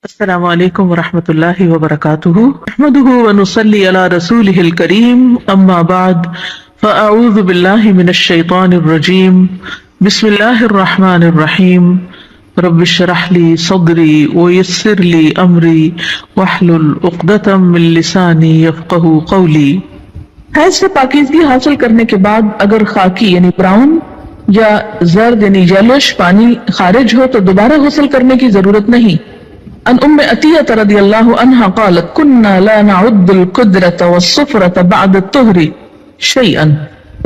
السلام علیکم ورحمۃ اللہ وبرکاتہ نحمده ونصلی علی رسولہ الکریم اما بعد فاعوذ باللہ من الشیطان الرجیم بسم اللہ الرحمن الرحیم رب اشرح لی صدری ویسر لی امری واحلل عقدۃ من لسانی یفقہوا قولی۔ حیض سے پاکیزگی حاصل کرنے کے بعد اگر خاکی یعنی براؤن یا زرد یعنی یلوش پانی خارج ہو تو دوبارہ غسل کرنے کی ضرورت نہیں۔ ان ام عطیہ رضی اللہ عنہا قالت كنا لا نعد القدرة والصفرة بعد الطہر شیئا،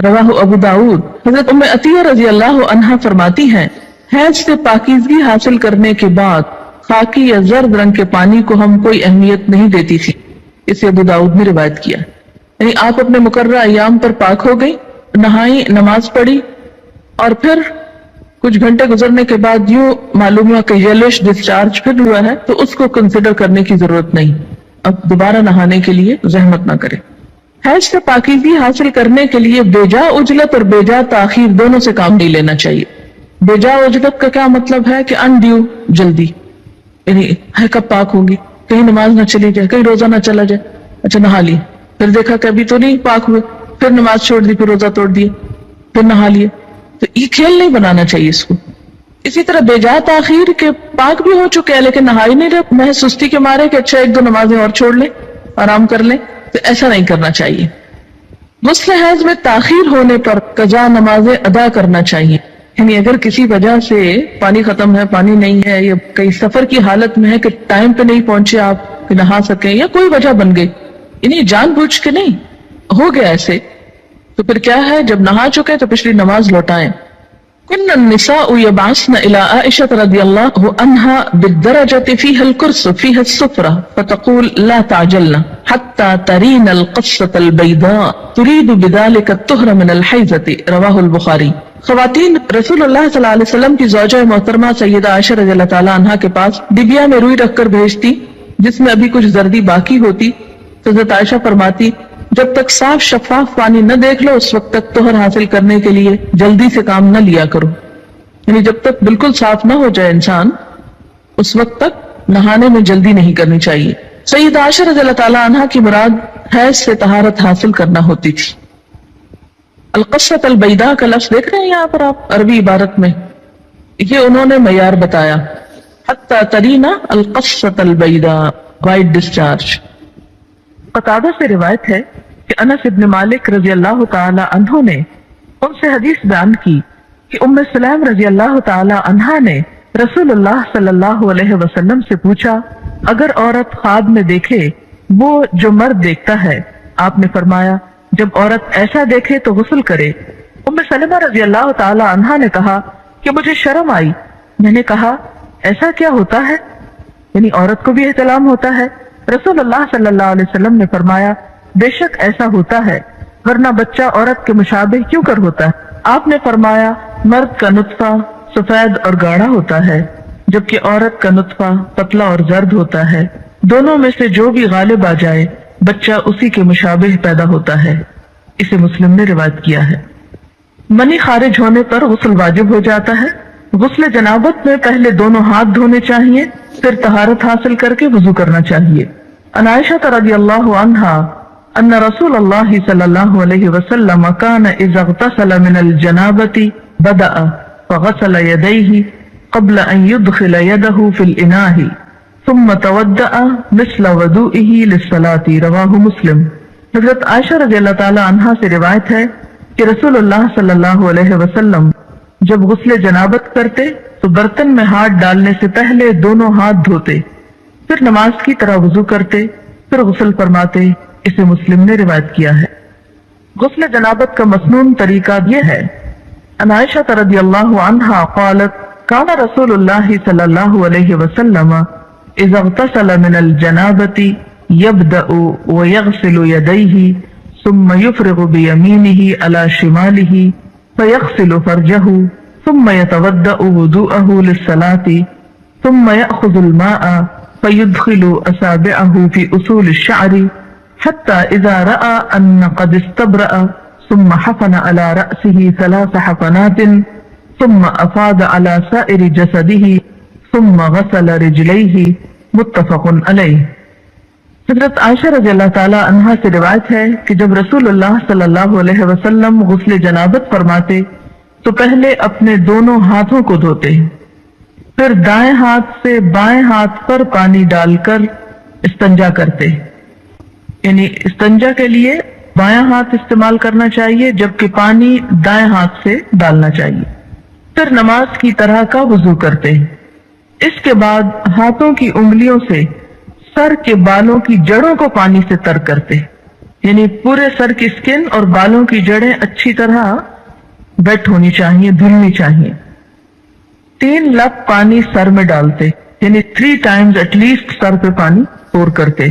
رواہ ابو داود۔ حضرت ام عطیہ رضی اللہ عنہا فرماتی ہیں حیض سے پاکیزگی حاصل کرنے کے بعد خاکی یا زرد رنگ کے پانی کو ہم کوئی اہمیت نہیں دیتی تھی۔ اسے ابو داود نے روایت کیا، یعنی آپ اپنے مقررہ ایام پر پاک ہو گئی، نہائی، نماز پڑھی اور پھر کچھ گھنٹے گزرنے کے بعد یوں معلوم ہوا کہ یلوش ڈسچارج پھر ہوا ہے تو اس کو کنسیڈر کرنے کی ضرورت نہیں، اب دوبارہ نہانے کے لیے زحمت نہ کرے۔ حیض سے پاکیزگی حاصل کرنے کے لیے بیجا عجلت اور بیجا تاخیر دونوں سے کام نہیں لینا چاہیے۔ بیجا عجلت کا کیا مطلب ہے کہ انڈیو جلدی، یعنی ہے کب پاک ہوگی، کہیں نماز نہ چلی جائے، کہیں روزہ نہ چلا جائے، اچھا نہا لی، پھر دیکھا کہ ابھی تو نہیں پاک ہوئے، پھر نماز چھوڑ دی، پھر روزہ توڑ دیا، پھر نہا لیے، تو یہ کھیل نہیں بنانا چاہیے اس کو۔ اسی طرح بیجا تاخیر کے پاک بھی ہو چکے ہیں لیکن نہائی نہیں رہے، میں سستی کے مارے کہ اچھا ایک دو نمازیں اور چھوڑ لیں، آرام کر لیں، تو ایسا نہیں کرنا چاہیے۔ غسل حیض میں تاخیر ہونے پر قضا نمازیں ادا کرنا چاہیے، یعنی اگر کسی وجہ سے پانی ختم ہے، پانی نہیں ہے، یا کئی سفر کی حالت میں ہے کہ ٹائم پہ نہیں پہنچے آپ کہ نہا سکیں، یا کوئی وجہ بن گئی، یعنی جان بوجھ کے نہیں ہو گیا ایسے، تو پھر کیا ہے جب نہا چکے تو پچھلی نماز لوٹائیں۔ كن النساء يبعثن الى عائشة رضی اللہ عنها بالدرجة فيها الكرس فيها السفرة فتقول لا تعجلن حتى ترين القصة البيضاء تريد بذلك الطهر من الحيضة، رواہ البخاری۔ خواتین رسول اللہ صلی اللہ علیہ وسلم کی زوجہ محترمہ سیدہ عائشہ رضی اللہ تعالی عنہا کے پاس ڈبیا میں روئی رکھ کر بھیجتی جس میں ابھی کچھ زردی باقی ہوتی، تو حضرت عائشہ فرماتی جب تک صاف شفاف پانی نہ دیکھ لو اس وقت تک طہر حاصل کرنے کے لیے جلدی سے کام نہ لیا کرو، یعنی جب تک بالکل صاف نہ ہو جائے انسان اس وقت تک نہانے میں جلدی نہیں کرنی چاہیے۔ سیدہ عائشہ رضی اللہ تعالی عنہا کی مراد حیض سے طہارت حاصل کرنا ہوتی تھی۔ القصۃ البیضاء کا لفظ دیکھ رہے ہیں یہاں پر آپ عربی عبارت میں، یہ انہوں نے معیار بتایا، حتی ترینا القصۃ البیضاء، وائٹ ڈسچارج۔ قتادہ سے روایت ہے کہ انس ابن مالک رضی اللہ تعالی عنہ نے ان سے حدیث بیان کی کہ ام سلیم رضی اللہ تعالی عنہا نے رسول اللہ صلی اللہ علیہ وسلم سے پوچھا اگر عورت خواب میں دیکھے وہ جو مرد دیکھتا ہے، آپ نے فرمایا جب عورت ایسا دیکھے تو غسل کرے۔ ام سلمہ رضی اللہ تعالی عنہا نے کہا کہ مجھے شرم آئی، میں نے کہا ایسا کیا ہوتا ہے، یعنی عورت کو بھی احتلام ہوتا ہے؟ رسول اللہ صلی اللہ علیہ وسلم نے فرمایا بے شک ایسا ہوتا ہے، ورنہ بچہ عورت کے مشابہ کیوں کر ہوتا ہے؟ آپ نے فرمایا مرد کا نطفہ سفید اور گاڑھا ہوتا ہے جبکہ عورت کا نطفہ پتلا اور زرد ہوتا ہے، دونوں میں سے جو بھی غالب آ جائے بچہ اسی کے مشابہ پیدا ہوتا ہے۔ اسے مسلم نے روایت کیا ہے۔ منی خارج ہونے پر غسل واجب ہو جاتا ہے۔ غسل جنابت میں پہلے دونوں ہاتھ دھونے چاہیے، پھر طہارت حاصل کر کے وضو کرنا چاہیے۔ عن عائشہ رضی اللہ عنہا ان رسول اللہ صلی اللہ علیہ وسلم كان اذا اغتسل من الجنابة بدأ فغسل يديه قبل ان يدخل يده في الاناء ثم تودأ مثل وضوئه للصلاة، رواہ مسلم۔ حضرت عائشہ رضی اللہ تعالی عنہا سے روایت ہے کہ رسول اللہ صلی اللہ علیہ وسلم جب غسل جنابت کرتے تو برتن میں ہاتھ ڈالنے سے پہلے دونوں ہاتھ دھوتے، پھر نماز کی طرح وضو کرتے، پھر غسل فرماتے۔ اسے مسلم نے روایت کیا ہے۔ غسل جنابت کا مسنون طریقہ یہ ہے، عن عائشہ رضی اللہ عنہا قالت کان رسول اللہ صلی اللہ علیہ وسلم اذا اغتسل من الجنابة يبدأ ويغسل يديه ثم يفرغ بيمينه على شماله فيغسل فرجه ثم يتودأ وضوءه للصلاة ثم يأخذ الماء فيدخل أصابعه في أصول الشعر حتى إذا رأى أن قد استبرأ ثم حفن على رأسه 3 حفنات ثم أفاض على سائر جسده ثم غسل رجليه متفق علیہ۔ حضرت عائشہ رضی اللہ تعالی عنہا سے روایت ہے کہ جب رسول اللہ صلی اللہ علیہ وسلم غسل جنابت فرماتے تو پہلے اپنے دونوں ہاتھوں کو دھوتے، پھر دائیں ہاتھ سے بائیں ہاتھ پر پانی ڈال کر استنجا کرتے، یعنی استنجا کے لیے بایاں ہاتھ استعمال کرنا چاہیے جبکہ پانی دائیں ہاتھ سے ڈالنا چاہیے، پھر نماز کی طرح کا وضو کرتے۔ اس کے بعد ہاتھوں کی انگلیوں سے سر کے بالوں کی جڑوں کو پانی سے تر کرتے، یعنی پورے سر کی سکن اور بالوں کی جڑیں اچھی طرح ویٹ ہونی چاہیے، دھلنی چاہیے۔ 3 لپ پانی سر میں ڈالتے، یعنی 3 times ایٹ لیسٹ سر پہ پانی پور کرتے،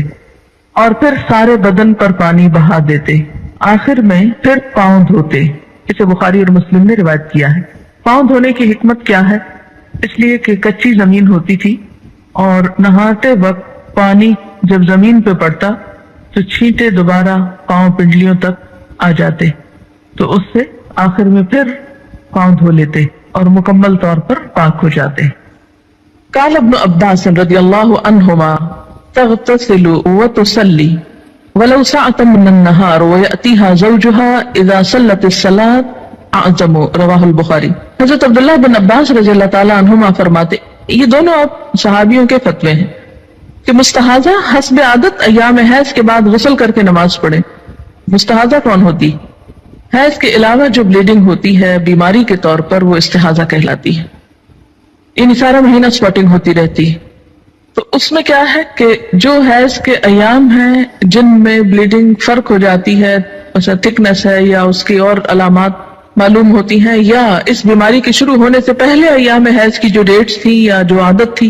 اور پھر سارے بدن پر پانی بہا دیتے، آخر میں پھر پاؤں دھوتے۔ اسے بخاری اور مسلم نے روایت کیا ہے۔ پاؤں دھونے کی حکمت کیا ہے؟ اس لیے کہ کچی زمین ہوتی تھی اور نہاتے وقت پانی جب زمین پہ پڑتا تو چھینٹے دوبارہ پاؤں پنڈلیوں تک آ جاتے، تو اس سے آخر میں پھر پاؤں دھو لیتے اور مکمل طور پر پاک ہو جاتے۔ قال ابن عباس رضی اللہ عنہما تغتسل وتصلی ولو ساعة من النهار ويأتيها زوجها اذا صلت الصلاة اعظم، رواہ البخاری۔ حضرت عبداللہ بن عباس رضی اللہ تعالی عنہما فرماتے، یہ دونوں اب صحابیوں کے فتوے ہیں کہ مستحاضہ حسب عادت ایام حیض کے بعد غسل کر کے نماز پڑھے۔ مستحاضہ کون ہوتی؟ حیض کے علاوہ جو بلیڈنگ ہوتی ہے بیماری کے طور پر، وہ استحاضہ کہلاتی ہے، یعنی سارا مہینہ سپاٹنگ ہوتی رہتی ہے۔ تو اس میں کیا ہے کہ جو حیض کے ایام ہیں جن میں بلیڈنگ فرق ہو جاتی ہے، مثلا تھکنس ہے یا اس کی اور علامات معلوم ہوتی ہیں، یا اس بیماری کے شروع ہونے سے پہلے ایام حیض کی جو ڈیٹس تھی یا جو عادت تھی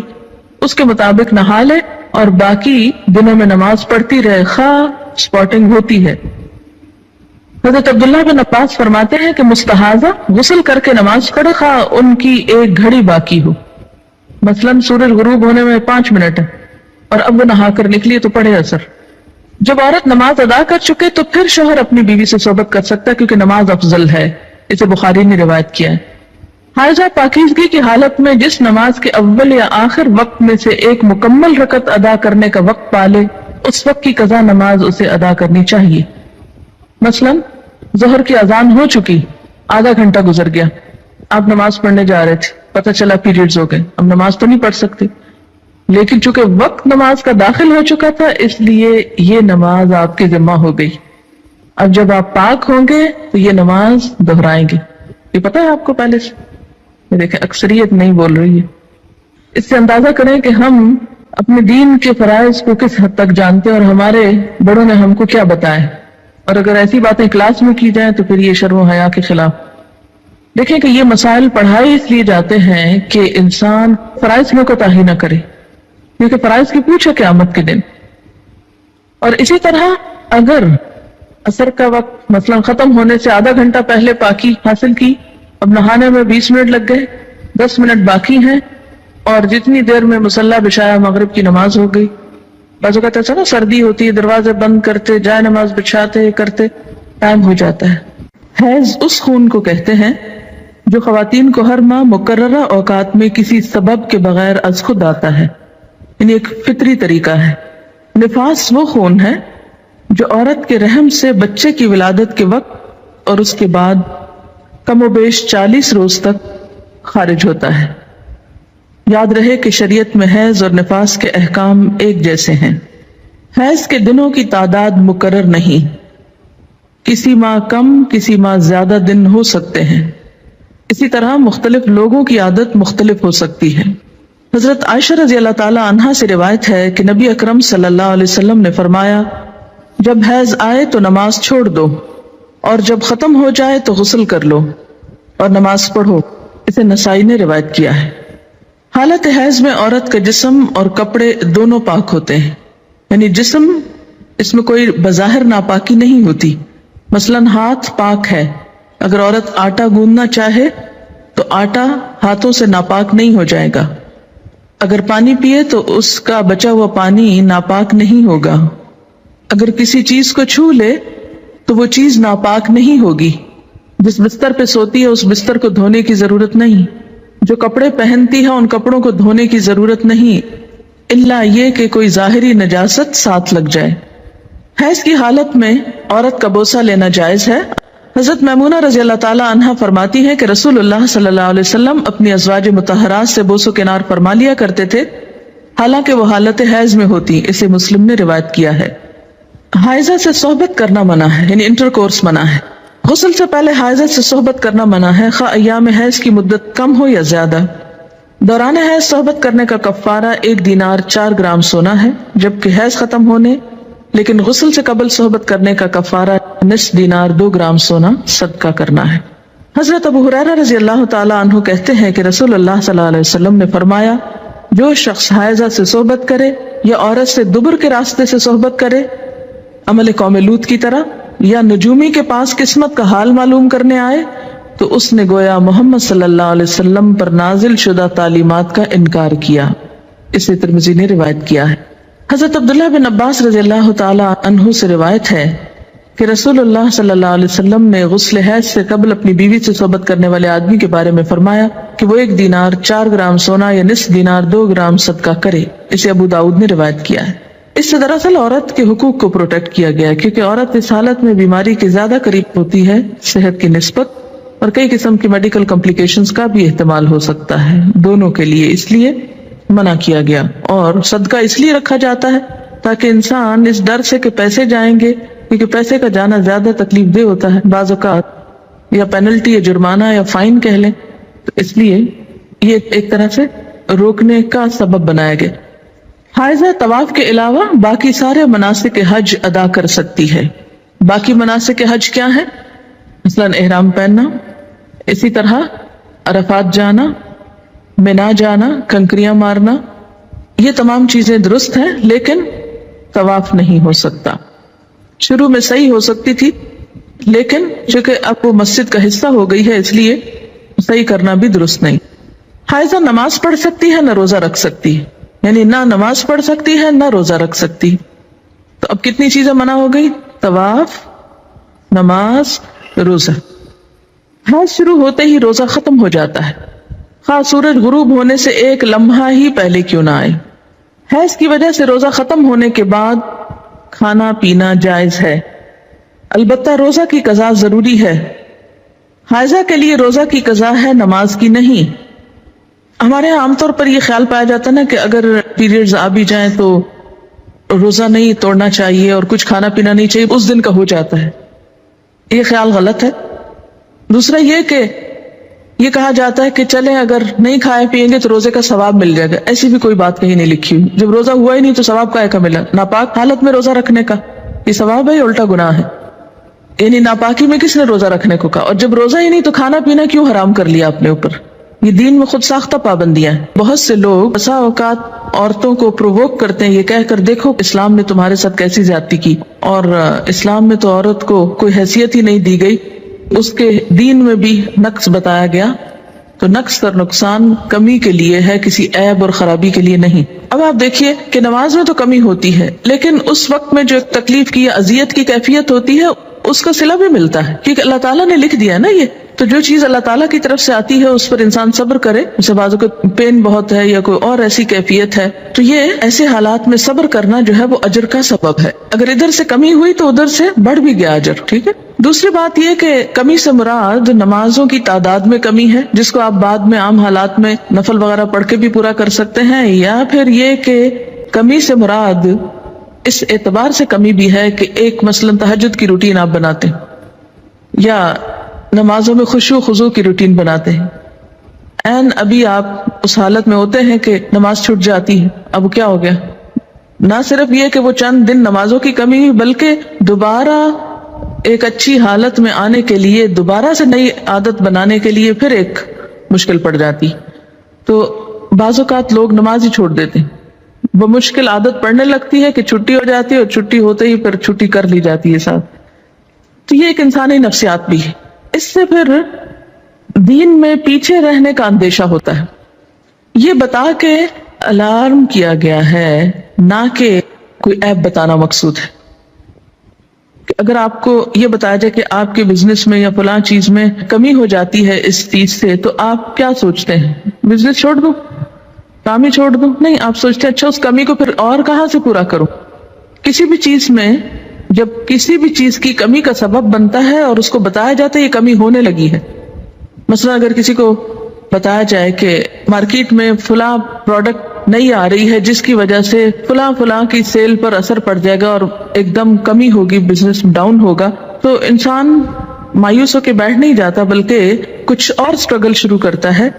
اس کے مطابق نہا لے اور باقی دنوں میں نماز پڑھتی رہے، خواہ سپاٹنگ ہوتی ہے۔ حضرت عبداللہ بن عباس فرماتے ہیں کہ مستحاضہ غسل کر کے نماز پڑھے خواہ ان کی ایک گھڑی باقی ہو، مثلاً سورج غروب ہونے میں 5 منٹ ہے اور اب وہ نہا کر نکلی تو پڑھے اثر۔ جب عورت نماز ادا کر چکے تو پھر شوہر اپنی بیوی سے صحبت کر سکتا ہے، کیونکہ نماز افضل ہے، اسے بخاری نے روایت کیا ہے۔ حائضہ پاکیزگی کی حالت میں جس نماز کے اول یا آخر وقت میں سے ایک مکمل رکعت ادا کرنے کا وقت پالے، اس وقت کی قضا نماز اسے ادا کرنی چاہیے۔ مثلا ظہر کی اذان ہو چکی، آدھا گھنٹہ گزر گیا، آپ نماز پڑھنے جا رہے تھے، پتہ چلا پیریڈز ہو گئے، اب نماز تو نہیں پڑھ سکتے، لیکن چونکہ وقت نماز کا داخل ہو چکا تھا اس لیے یہ نماز آپ کے ذمہ ہو گئی۔ اب جب آپ پاک ہوں گے تو یہ نماز دہرائیں گے۔ یہ پتہ ہے آپ کو پہلے سے؟ یہ دیکھیں اکثریت نہیں بول رہی ہے۔ اس سے اندازہ کریں کہ ہم اپنے دین کے فرائض کو کس حد تک جانتے ہیں اور ہمارے بڑوں نے ہم کو کیا بتایا، اور اگر ایسی باتیں کلاس میں کی جائیں تو پھر یہ شرم و حیا کے خلاف۔ دیکھیں کہ یہ مسائل پڑھائے اس لیے جاتے ہیں کہ انسان فرائض میں کوتاہی نہ کرے، کیونکہ فرائض کی پوچھ ہے قیامت کے دن۔ اور اسی طرح اگر عصر کا وقت مثلا ختم ہونے سے آدھا گھنٹہ پہلے پاکی حاصل کی، اب نہانے میں 20 منٹ لگ گئے، 10 منٹ باقی ہیں، اور جتنی دیر میں مصلی بچھایا مغرب کی نماز ہو گئی۔ بعض اوقات ایسا نا سردی ہوتی ہے، دروازے بند کرتے جائے نماز بچھاتے کرتے ٹائم ہو جاتا ہے۔ حیض اس خون کو کہتے ہیں جو خواتین کو ہر ماہ مقررہ اوقات میں کسی سبب کے بغیر از خود آتا ہے، یعنی ایک فطری طریقہ ہے۔ نفاس وہ خون ہے جو عورت کے رحم سے بچے کی ولادت کے وقت اور اس کے بعد کم و بیش 40 روز تک خارج ہوتا ہے۔ یاد رہے کہ شریعت میں حیض اور نفاس کے احکام ایک جیسے ہیں۔ حیض کے دنوں کی تعداد مقرر نہیں، کسی ماہ کم کسی ماہ زیادہ دن ہو سکتے ہیں، اسی طرح مختلف لوگوں کی عادت مختلف ہو سکتی ہے۔ حضرت عائشہ رضی اللہ تعالی عنہا سے روایت ہے کہ نبی اکرم صلی اللہ علیہ وسلم نے فرمایا، جب حیض آئے تو نماز چھوڑ دو، اور جب ختم ہو جائے تو غسل کر لو اور نماز پڑھو۔ اسے نسائی نے روایت کیا ہے۔ حالت حیض میں عورت کا جسم اور کپڑے دونوں پاک ہوتے ہیں، یعنی جسم اس میں کوئی بظاہر ناپاکی نہیں ہوتی۔ مثلاً ہاتھ پاک ہے، اگر عورت آٹا گوندنا چاہے تو آٹا ہاتھوں سے ناپاک نہیں ہو جائے گا، اگر پانی پیے تو اس کا بچا ہوا پانی ناپاک نہیں ہوگا، اگر کسی چیز کو چھو لے تو وہ چیز ناپاک نہیں ہوگی، جس بستر پہ سوتی ہے اس بستر کو دھونے کی ضرورت نہیں، جو کپڑے پہنتی ہے ان کپڑوں کو دھونے کی ضرورت نہیں، الا یہ کہ کوئی ظاہری نجاست ساتھ لگ جائے۔ حیض کی حالت میں عورت کا بوسہ لینا جائز ہے۔ حضرت میمونہ رضی اللہ تعالی عنہا فرماتی ہے کہ رسول اللہ صلی اللہ علیہ وسلم اپنی ازواج مطہرات سے بوس و کنار فرما لیا کرتے تھے، حالانکہ وہ حالت حیض میں ہوتی۔ اسے مسلم نے روایت کیا ہے۔ حائضہ سے صحبت کرنا منع ہے، یعنی انٹر کورس منع ہے۔ غسل سے پہلے حائضہ سے صحبت کرنا منع ہے، خواہ ایام حیض کی مدت کم ہو یا زیادہ۔ دوران حیض صحبت کرنے کا کفارہ 1 دینار 4 گرام سونا ہے، جبکہ حیض ختم ہونے لیکن غسل سے قبل صحبت کرنے کا کفارہ نصف دینار 2 گرام سونا صدقہ کرنا ہے۔ حضرت ابو ہریرہ رضی اللہ تعالی عنہ کہتے ہیں کہ رسول اللہ صلی اللہ علیہ وسلم نے فرمایا، جو شخص حائضہ سے صحبت کرے یا عورت سے دبر کے راستے سے صحبت کرے، عمل قوم لوط کی طرح، یا نجومی کے پاس قسمت کا حال معلوم کرنے آئے، تو اس نے گویا محمد صلی اللہ علیہ وسلم پر نازل شدہ تعلیمات کا انکار کیا۔ اسے ترمذی نے روایت کیا ہے۔ حضرت عبداللہ بن عباس رضی اللہ تعالی عنہ سے روایت ہے کہ رسول اللہ صلی اللہ علیہ وسلم نے غسل حیض سے قبل اپنی بیوی سے صحبت کرنے والے آدمی کے بارے میں فرمایا کہ وہ 1 دینار 4 گرام سونا یا نصف دینار 2 گرام صدقہ کرے۔ اسے ابو داؤد نے روایت کیا ہے۔ اس سے دراصل عورت کے حقوق کو پروٹیکٹ کیا گیا، کیونکہ عورت اس حالت میں بیماری کے زیادہ قریب ہوتی ہے صحت کی نسبت، اور کئی قسم کی میڈیکل کمپلیکیشنز کا بھی احتمال ہو سکتا ہے دونوں کے لیے، اس لیے منع کیا گیا۔ اور صدقہ اس لیے رکھا جاتا ہے تاکہ انسان اس ڈر سے کہ پیسے جائیں گے، کیونکہ پیسے کا جانا زیادہ تکلیف دہ ہوتا ہے بعض اوقات، یا پینلٹی یا جرمانہ یا فائن کہہ لیں، تو اس لیے یہ ایک طرح سے روکنے کا سبب بنایا گیا۔ حائضہ طواف کے علاوہ باقی سارے مناسک حج ادا کر سکتی ہے۔ باقی مناسک حج کیا ہیں؟ مثلا احرام پہننا، اسی طرح عرفات جانا، مینا جانا، کنکریاں مارنا، یہ تمام چیزیں درست ہیں، لیکن طواف نہیں ہو سکتا۔ شروع میں صحیح ہو سکتی تھی، لیکن چونکہ اب وہ مسجد کا حصہ ہو گئی ہے، اس لیے صحیح کرنا بھی درست نہیں۔ حائضہ نماز پڑھ سکتی ہے، نہ روزہ رکھ سکتی ہے، یعنی نہ نماز پڑھ سکتی ہے نہ روزہ رکھ سکتی۔ تو اب کتنی چیزیں منع ہو گئی؟ طواف، نماز، روزہ۔ حیض شروع ہوتے ہی روزہ ختم ہو جاتا ہے، خواہ سورج غروب ہونے سے 1 لمحہ ہی پہلے کیوں نہ آئے۔ حیض کی وجہ سے روزہ ختم ہونے کے بعد کھانا پینا جائز ہے، البتہ روزہ کی قضا ضروری ہے۔ حائضہ کے لیے روزہ کی قضا ہے، نماز کی نہیں۔ ہمارے یہاں عام طور پر یہ خیال پایا جاتا ہے نا کہ اگر پیریڈز آ بھی جائیں تو روزہ نہیں توڑنا چاہیے اور کچھ کھانا پینا نہیں چاہیے، اس دن کا ہو جاتا ہے۔ یہ خیال غلط ہے۔ دوسرا یہ کہ یہ کہا جاتا ہے کہ چلیں اگر نہیں کھائے پیئیں گے تو روزے کا ثواب مل جائے گا، ایسی بھی کوئی بات کہیں نہیں لکھی ہوئی۔ جب روزہ ہوا ہی نہیں تو ثواب کائے کا ملا؟ ناپاک حالت میں روزہ رکھنے کا یہ ثواب ہے یا الٹا گناہ ہے؟ یعنی ناپاکی میں کس نے روزہ رکھنے کو کہا؟ اور جب روزہ ہی نہیں تو کھانا پینا کیوں حرام کر لیا اپنے اوپر؟ یہ دین میں خود ساختہ پابندیاں ہیں۔ بہت سے لوگ بسا اوقات عورتوں کو پرووک کرتے ہیں یہ کہہ کر، دیکھو اسلام نے تمہارے ساتھ کیسی زیادتی کی، اور اسلام میں تو عورت کو کوئی حیثیت ہی نہیں دی گئی، اس کے دین میں بھی نقص بتایا گیا۔ تو نقص اور نقصان کمی کے لیے ہے، کسی عیب اور خرابی کے لیے نہیں۔ اب آپ دیکھیے کہ نماز میں تو کمی ہوتی ہے، لیکن اس وقت میں جو ایک تکلیف کی یا اذیت کی کیفیت ہوتی ہے اس کا صلہ بھی ملتا ہے، کیونکہ اللہ تعالیٰ نے لکھ دیا ہے نا یہ۔ تو جو چیز اللہ تعالیٰ کی طرف سے آتی ہے اس پر انسان صبر کرے، جیسے بعضوں کو پین بہت ہے یا کوئی اور ایسی کیفیت ہے، تو یہ ایسے حالات میں صبر کرنا جو ہے وہ اجر کا سبب ہے۔ اگر ادھر سے کمی ہوئی تو ادھر سے بڑھ بھی گیا اجر، ٹھیک ہے۔ دوسری بات یہ کہ کمی سے مراد نمازوں کی تعداد میں کمی ہے، جس کو آپ بعد میں عام حالات میں نفل وغیرہ پڑھ کے بھی پورا کر سکتے ہیں، یا پھر یہ کہ کمی سے مراد اس اعتبار سے کمی بھی ہے کہ ایک مثلا تہجد کی روٹین آپ بناتے ہیں، یا نمازوں میں خشوع خضوع کی روٹین بناتے ہیں، ابھی آپ اس حالت میں ہوتے ہیں کہ نماز چھوٹ جاتی ہے، اب کیا ہو گیا؟ نہ صرف یہ کہ وہ چند دن نمازوں کی کمی ہوئی، بلکہ دوبارہ ایک اچھی حالت میں آنے کے لیے، دوبارہ سے نئی عادت بنانے کے لیے پھر ایک مشکل پڑ جاتی۔ تو بعض اوقات لوگ نماز ہی چھوڑ دیتے ہیں، وہ مشکل عادت پڑنے لگتی ہے کہ چھٹی ہو جاتی ہے، اور چھٹی ہوتے ہی پھر چھٹی کر لی جاتی ہے ساتھ۔ تو یہ ایک انسانی نفسیات بھی ہے۔ اس سے پھر دین میں پیچھے رہنے کا اندیشہ ہوتا ہے۔ یہ بتا کے الارم کیا گیا ہے، نہ کہ کوئی ایپ بتانا مقصود ہے۔ کہ اگر آپ کو یہ بتایا جائے کہ آپ کے بزنس میں یا فلاں چیز میں کمی ہو جاتی ہے اس چیز سے، تو آپ کیا سوچتے ہیں؟ بزنس چھوڑ دوں؟ کام ہی چھوڑ دوں؟ نہیں، آپ سوچتے اچھا اس کمی کو پھر اور کہاں سے پورا کروں. کسی بھی چیز میں جب کسی بھی چیز کی کمی کا سبب بنتا ہے اور اس کو بتایا جاتا ہے یہ کمی ہونے لگی ہے، مثلا اگر کسی کو بتایا جائے کہ مارکیٹ میں فلاں پروڈکٹ نہیں آ رہی ہے جس کی وجہ سے فلاں کی سیل پر اثر پڑ جائے گا اور ایک دم کمی ہوگی، بزنس ڈاؤن ہوگا، تو انسان مایوس ہو کے بیٹھ نہیں جاتا بلکہ کچھ اور سٹرگل شروع کرتا ہے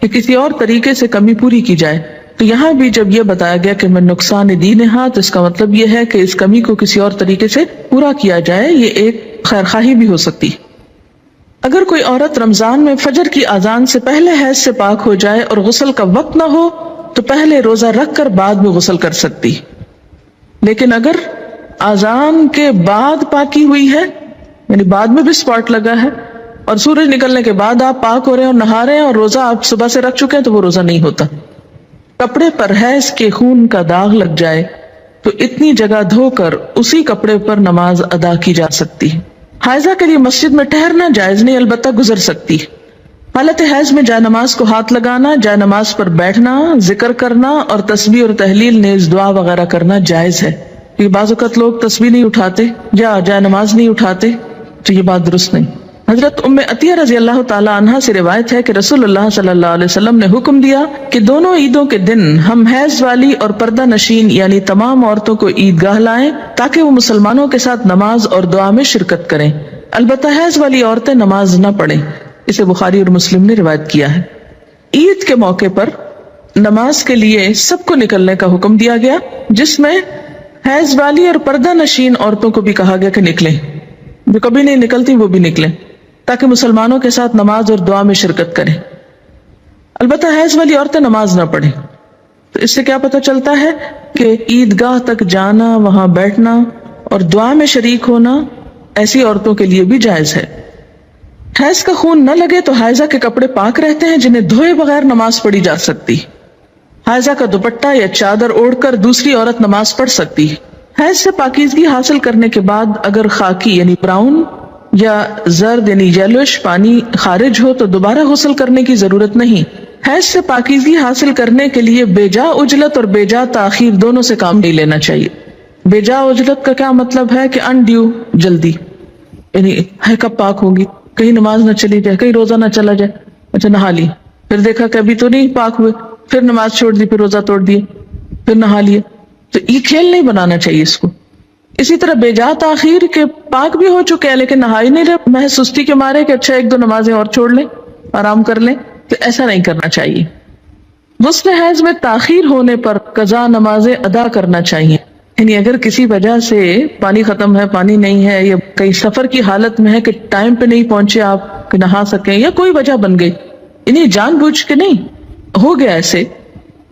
کہ کسی اور طریقے سے کمی پوری کی جائے. تو یہاں بھی جب یہ بتایا گیا کہ میں نقصان دین ہاں، تو اس کا مطلب یہ ہے کہ اس کمی کو کسی اور طریقے سے پورا کیا جائے. یہ ایک خیرخواہی بھی ہو سکتی. اگر کوئی عورت رمضان میں فجر کی اذان سے پہلے حیض سے پاک ہو جائے اور غسل کا وقت نہ ہو تو پہلے روزہ رکھ کر بعد میں غسل کر سکتی. لیکن اگر اذان کے بعد پاکی ہوئی ہے، یعنی بعد میں بھی اسپاٹ لگا ہے اور سورج نکلنے کے بعد آپ پاک ہو رہے ہیں اور نہا رہے ہیں اور روزہ آپ صبح سے رکھ چکے ہیں، تو وہ روزہ نہیں ہوتا. کپڑے پر حیض کے خون کا داغ لگ جائے تو اتنی جگہ دھو کر اسی کپڑے پر نماز ادا کی جا سکتی. حائضہ کے لیے مسجد میں ٹھہرنا جائز نہیں، البتہ گزر سکتی. حالت حیض میں جائے نماز کو ہاتھ لگانا، جائے نماز پر بیٹھنا، ذکر کرنا اور تسبیح اور تحلیل نیز دعا وغیرہ کرنا جائز ہے. یہ بعض اوقات لوگ تسبیح نہیں اٹھاتے یا جائے نماز نہیں اٹھاتے، تو یہ بات درست نہیں. حضرت ام عطیہ رضی اللہ تعالی عنہا سے روایت ہے کہ رسول اللہ صلی اللہ علیہ وسلم نے حکم دیا کہ دونوں عیدوں کے دن ہم حیض والی اور پردہ نشین یعنی تمام عورتوں کو عیدگاہ لائیں تاکہ وہ مسلمانوں کے ساتھ نماز اور دعا میں شرکت کریں. البتہ حیض والی عورتیں نماز نہ پڑھیں. اسے بخاری اور مسلم نے روایت کیا ہے. عید کے موقع پر نماز کے لیے سب کو نکلنے کا حکم دیا گیا، جس میں حیض والی اور پردہ نشین عورتوں کو بھی کہا گیا کہ نکلیں. جو کبھی نہیں نکلتی وہ بھی نکلیں تاکہ مسلمانوں کے ساتھ نماز اور دعا میں شرکت کریں. البتہ حیض والی عورتیں نماز نہ پڑھیں. تو اس سے کیا پتہ چلتا ہے کہ عیدگاہ تک جانا، وہاں بیٹھنا اور دعا میں شریک ہونا ایسی عورتوں کے لیے بھی جائز ہے. حیض کا خون نہ لگے تو حائضہ کے کپڑے پاک رہتے ہیں جنہیں دھوئے بغیر نماز پڑھی جا سکتی. حائضہ کا دوپٹہ یا چادر اوڑھ کر دوسری عورت نماز پڑھ سکتی. حیض سے پاکیزگی حاصل کرنے کے بعد اگر خاکی یعنی براؤن یا زرد یعنی یلوش پانی خارج ہو تو دوبارہ غسل کرنے کی ضرورت نہیں. حیض سے پاکیزگی حاصل کرنے کے لیے بے جا عجلت اور بے جا تاخیر دونوں سے کام نہیں لینا چاہیے. بے جا عجلت کا کیا مطلب ہے کہ انڈیو جلدی، یعنی ہے کب پاک ہوگی، کہیں نماز نہ چلی جائے، کہیں روزہ نہ چلا جائے. اچھا نہا لی، پھر دیکھا کہ ابھی تو نہیں پاک ہوئے، پھر نماز چھوڑ دی، پھر روزہ توڑ دیے، پھر نہا لیے. تو یہ کھیل نہیں بنانا چاہیے اس کو. اسی طرح بے جا تاخیر کے پاک بھی ہو چکے ہیں لیکن نہا ہی نہیں رہے، محض سستی کے مارے کہ اچھا ایک دو نمازیں اور چھوڑ لیں، آرام کر لیں، تو ایسا نہیں کرنا چاہیے. غسل حیض میں تاخیر ہونے پر قضا نمازیں ادا کرنا چاہیے. یعنی اگر کسی وجہ سے پانی ختم ہے، پانی نہیں ہے، یا کئی سفر کی حالت میں ہے کہ ٹائم پہ نہیں پہنچے آپ کہ نہا سکیں، یا کوئی وجہ بن گئی، یعنی جان بوجھ کے نہیں ہو گیا ایسے،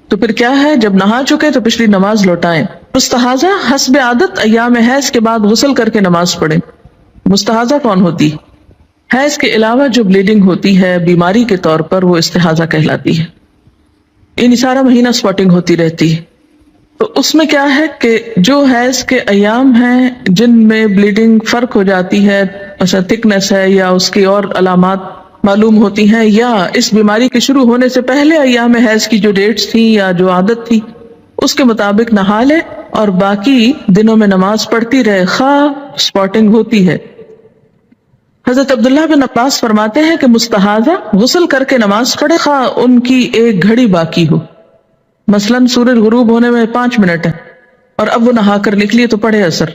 تو پھر کیا ہے، جب نہا چکے تو پچھلی نماز لوٹائیں. مستحاضہ حسب عادت ایام حیض کے بعد غسل کر کے نماز پڑھیں. مستحاضہ کون ہوتی؟ حیض کے علاوہ جو بلیڈنگ ہوتی ہے بیماری کے طور پر، وہ استحاضہ کہلاتی ہے. یعنی سارا مہینہ سپاٹنگ ہوتی رہتی ہے. تو اس میں کیا ہے کہ جو حیض کے ایام ہیں جن میں بلیڈنگ فرق ہو جاتی ہے، مثلا تھکنس ہے یا اس کی اور علامات معلوم ہوتی ہیں، یا اس بیماری کے شروع ہونے سے پہلے ایام حیض کی جو ڈیٹس تھیں یا جو عادت تھی اس کے مطابق نہا لے اور باقی دنوں میں نماز پڑھتی رہے خواہ سپاٹنگ ہوتی ہے. حضرت عبداللہ بن عباس فرماتے ہیں کہ مستحاضہ غسل کر کے نماز پڑھے خواہ ان کی ایک گھڑی باقی ہو. مثلاً سورج غروب ہونے میں 5 منٹ ہے اور اب وہ نہا کر نکلی تو پڑھے اثر.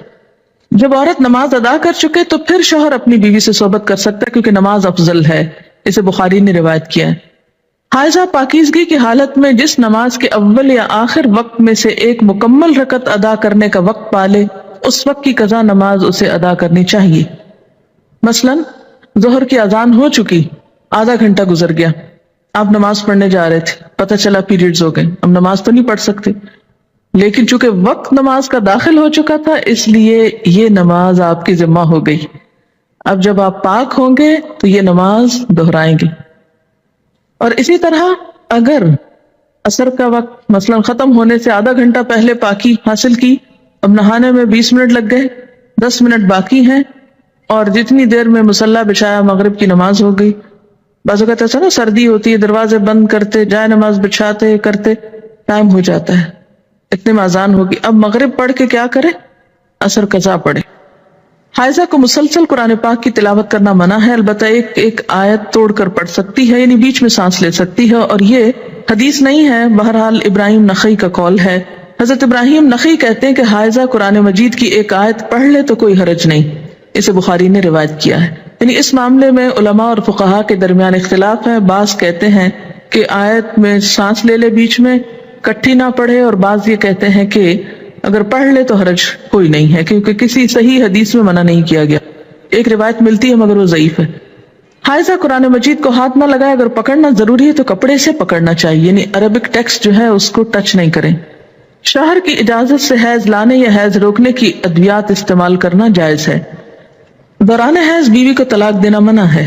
جب عورت نماز ادا کر چکے تو پھر شوہر اپنی بیوی سے صحبت کر سکتا ہے کیونکہ نماز افضل ہے. اسے بخاری نے روایت کیا ہے. حائضہ پاکیزگی کی حالت میں جس نماز کے اول یا آخر وقت میں سے ایک مکمل رکعت ادا کرنے کا وقت پالے اس وقت کی قضا نماز اسے ادا کرنی چاہیے. مثلاً ظہر کی اذان ہو چکی، آدھا گھنٹہ گزر گیا، آپ نماز پڑھنے جا رہے تھے، پتہ چلا پیریڈز ہو گئے، اب نماز تو نہیں پڑھ سکتے، لیکن چونکہ وقت نماز کا داخل ہو چکا تھا اس لیے یہ نماز آپ کی ذمہ ہو گئی. اب جب آپ پاک ہوں گے تو یہ نماز دہرائیں گے. اور اسی طرح اگر عصر کا وقت مثلا ختم ہونے سے آدھا گھنٹہ پہلے پاکی حاصل کی، اب نہانے میں 20 منٹ لگ گئے، 10 منٹ باقی ہیں، اور جتنی دیر میں مصلی بچھایا مغرب کی نماز ہو گئی. بعض اوقات ایسا نا سردی ہوتی ہے، دروازے بند کرتے، جائے نماز بچھاتے کرتے ٹائم ہو جاتا ہے، اتنے میں اذان ہوگی، اب مغرب پڑھ کے کیا کرے؟ عصر قضا پڑھے۔ حائضہ کو مسلسل قرآن پاک کی تلاوت کرنا منع ہے، البتہ ایک آیت توڑ کر پڑھ سکتی ہے، یعنی بیچ میں سانس لے سکتی ہے، اور یہ حدیث نہیں ہے، بہرحال ابراہیم نخعی کا قول ہے۔ حضرت ابراہیم نخعی کہتے ہیں کہ حائضہ قرآن مجید کی ایک آیت پڑھ لے تو کوئی حرج نہیں، اسے بخاری نے روایت کیا ہے۔ یعنی اس معاملے میں علماء اور فقہاء کے درمیان اختلاف ہے، بعض کہتے ہیں کہ آیت میں سانس لے لے بیچ میں، کٹھی نہ پڑھے، اور بعض یہ کہتے ہیں کہ اگر پڑھ لے تو حرج کوئی نہیں ہے، کیونکہ کسی صحیح حدیث میں منع نہیں کیا گیا۔ ایک روایت ملتی ہے مگر وہ ضعیف ہے۔ حائضہ قرآن مجید کو ہاتھ نہ لگائے، اگر پکڑنا ضروری ہے تو کپڑے سے پکڑنا چاہیے، یعنی عربک ٹیکسٹ جو ہے اس کو ٹچ نہیں کریں۔ شوہر کی اجازت سے حیض لانے یا حیض روکنے کی ادویات استعمال کرنا جائز ہے۔ دوران حیض بیوی کو طلاق دینا منع ہے۔